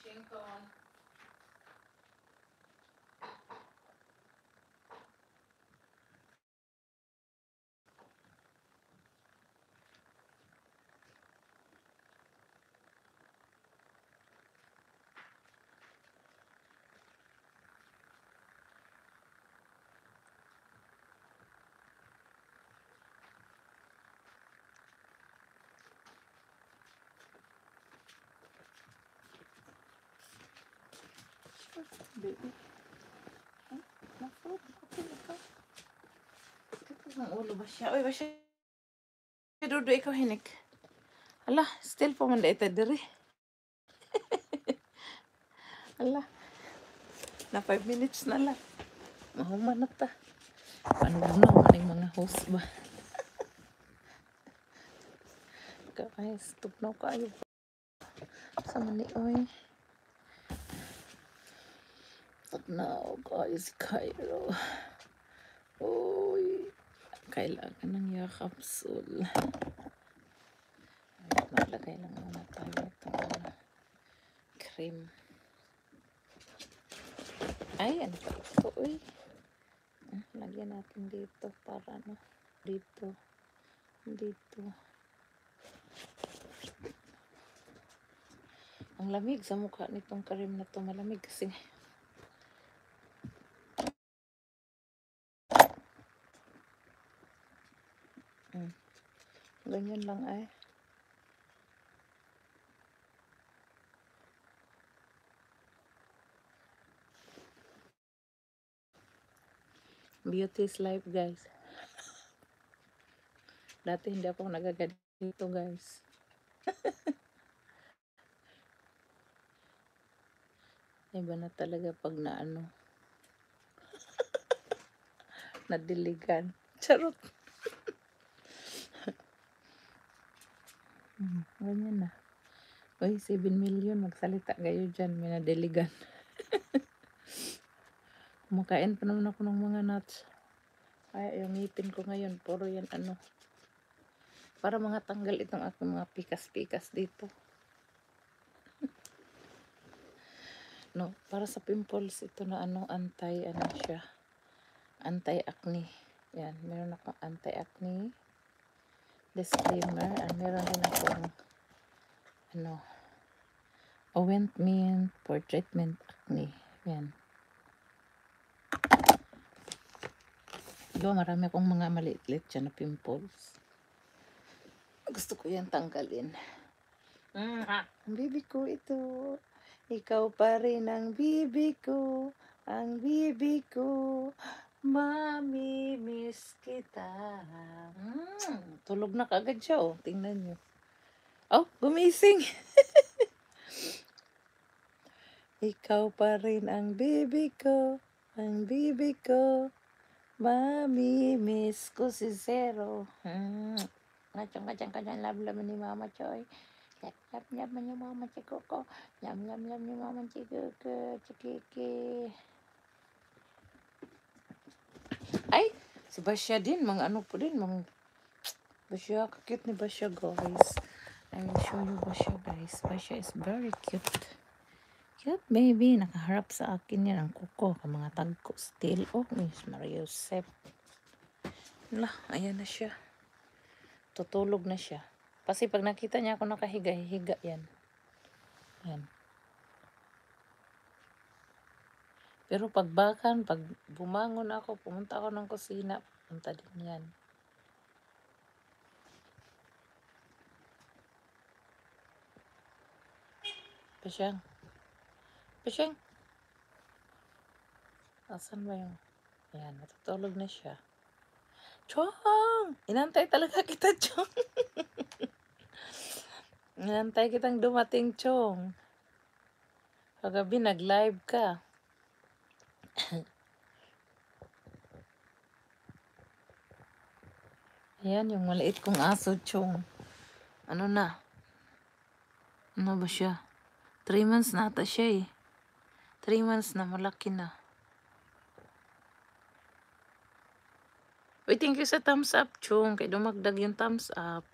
Singkong. Baby. Nafod. Okay, ikaw. Ang ulo ba siya? Uy, ba siya? Dudo, ikaw hinik. Ala, still pa man da ita diri. Ala, na 5 minutes na lang. Mahuman na ta. Ano na mga host ba? Guys, tugnaw kayo. Sa mani, oy. Tugnaw guys, Cairo. Uy, kailangan ng yakapsul. Maglagay lang muna tayo itong cream. Ay, ano pa ito? Uy. Lagyan natin dito para ano. Dito. Ang lamig sa mukha nitong cream na to. Malamig kasi. Ganyan lang ay. Beauty is life, guys. Dati hindi ako nagaganito, guys. Iba na talaga pag naano. Nadiligan. Charot. Ganyan na. Uy, 7 million. Magsalita kayo dyan. May nadiligan. Kumakain pa naman ako ng mga nuts. Ay, yung ngipin ko ngayon. Puro yan ano. Para mga tanggal itong aking mga pikas-pikas dito. No, para sa pimples. Ito na ano, ano siya. Anti-acne. Yan, meron akong anti-acne. Disclaimer. And meron din akong ano, ointment for treatment acne. Yan. Diba, marami akong mga maliit-liit dyan na pimples. Gusto ko yan tanggalin. Ang bibi ko ito. Ikaw pa rin ang bibi ko. Ang bibi ko. Mami-miss kita. Tulog na kagad siya, oh. Tingnan nyo. Oh, gumising. Ikaw pa rin ang bibi ko. Ang bibi ko. Mami-miss ko si Zero. Ngacang-ngacang lab-lab ni Mama Choy. Yap-yap man yung Mama Chikoko. Yam-yam-yam ni Mama Chikoko. Chikiki. Ay, si Basya din. Mga ano po din. Mga Basya, kakit ni Basya, guys. I will show you Basya, guys. Basya is very cute. Cute baby. Nakaharap sa akin yan ang kuko. Ang mga tagko. Still. Oh, Miss Maria Josep. Lah, ayan na siya. Tutulog na siya. Kasi pag nakita niya ako nakahiga, hihiga yan. Yan. Pero pag bumangon ako, pumunta ako ng kusina, punta din yan. Pasyang. Asan ba yung? Yan, natutulog na siya. Chong! Inantay talaga kita, Chong. Inantay kitang dumating, Chong. Kagabi, nag-live ka. Ayan, yung maliit kong aso, Chong. Ano na? Ano ba siya? 3 months na ata siya eh. 3 months na, malaki na. Uy, thank you sa thumbs up, Chong. Kaya dumagdag yung thumbs up.